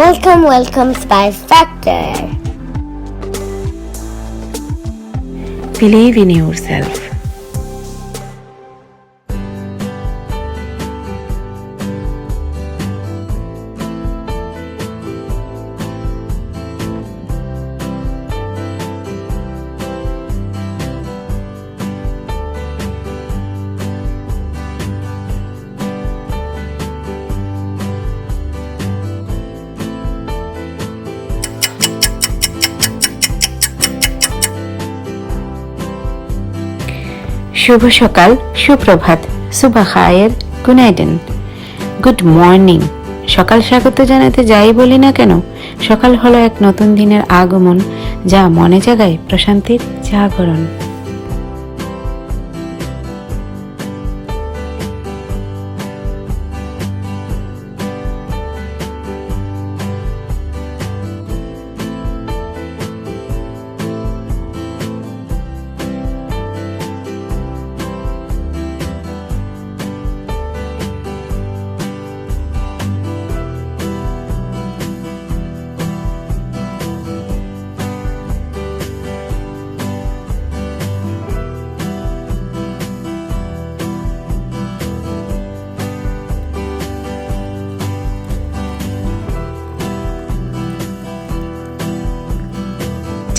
Welcome, Spice Factor. Believe in yourself. শুভ সকাল, সুপ্রভাত, সুবা খায়ের, গুনাইডেন, good morning. সকাল স্বাগত জানাতে যাই বলি না কেন, সকাল হলো এক নতুন দিনের আগমন, যা মনে জাগায় প্রশান্তির জাগরণ।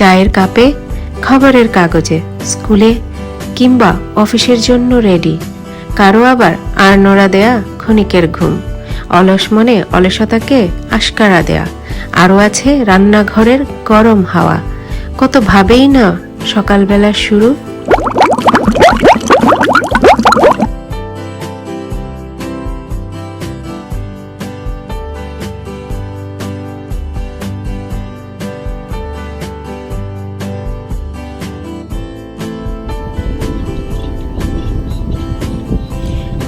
চায়ের কাপে, খবরের কাগজে, স্কুলে কিংবা অফিসের জন্য রেডি। কারো আবার আড়নোড়া দেয়া ক্ষণিকের ঘুম, অলস মনে অলসতাকে আশকারা দেয়া। আরও আছে রান্নাঘরের গরম হাওয়া। কত ভাবেই না সকালবেলার শুরু।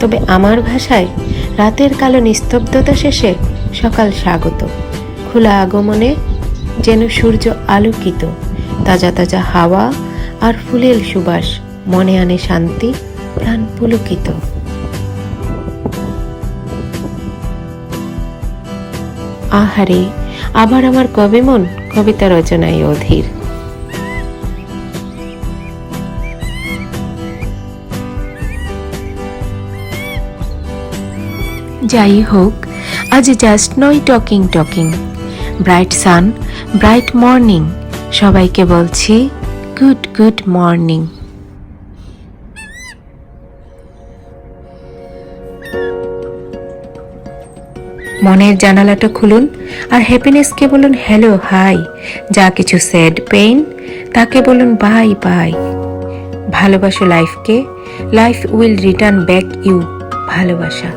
তবে আমার ভাষায় রাতের কালো নিস্তব্ধতা শেষে সকাল স্বাগত। খোলা আগমনে যেন সূর্য আলোকিত, তাজা তাজা হাওয়া আর ফুলের সুবাস মনে আনে শান্তি, প্রাণ পুলকিত। আহারে, আবার আমার কবে মন কবিতা রচনায় অধীর। যাই হোক, আজ জাস্ট নয় talking, bright sun, bright morning. সবাইকে বলছি গুড মর্নিং। মনের জানালাটা খুলুন আর হ্যাপিনেসকে বলুন হ্যালো হাই। যা কিছু স্যাড পেইন তাকে বলুন বাই বাই। ভালোবাসো লাইফকে, life will return back you. ভালোবাসা।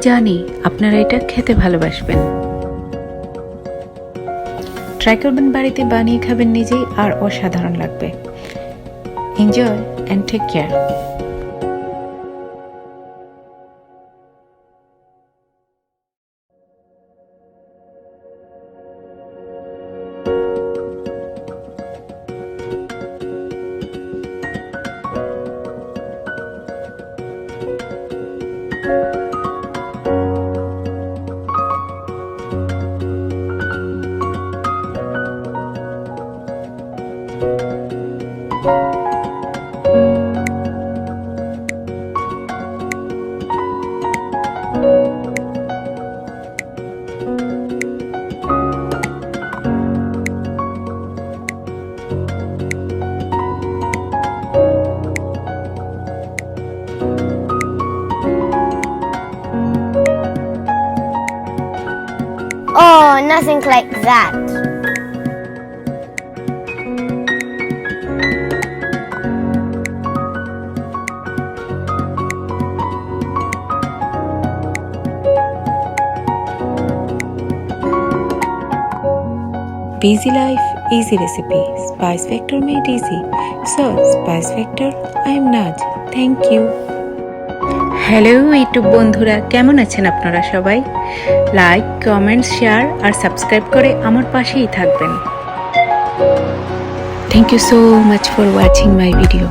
জানি আপনারা এটা খেতে ভালোবাসবেন। ট্রাই করবেন, বাড়িতে বানিয়ে খাবেন নিজেই, আর অসাধারণ লাগবে। Enjoy and take care. Oh, nothing like that. Busy life, easy recipe. Spice Factor made easy. So, Spice Factor, I am Naj. Thank you. Hello YouTube বন্ধুরা, কেমন আছেন আপনারা সবাই? লাইক, কমেন্ট, শেয়ার আর সাবস্ক্রাইব করে আমার পাশেই থাকবেন। Thank you so much for watching my video.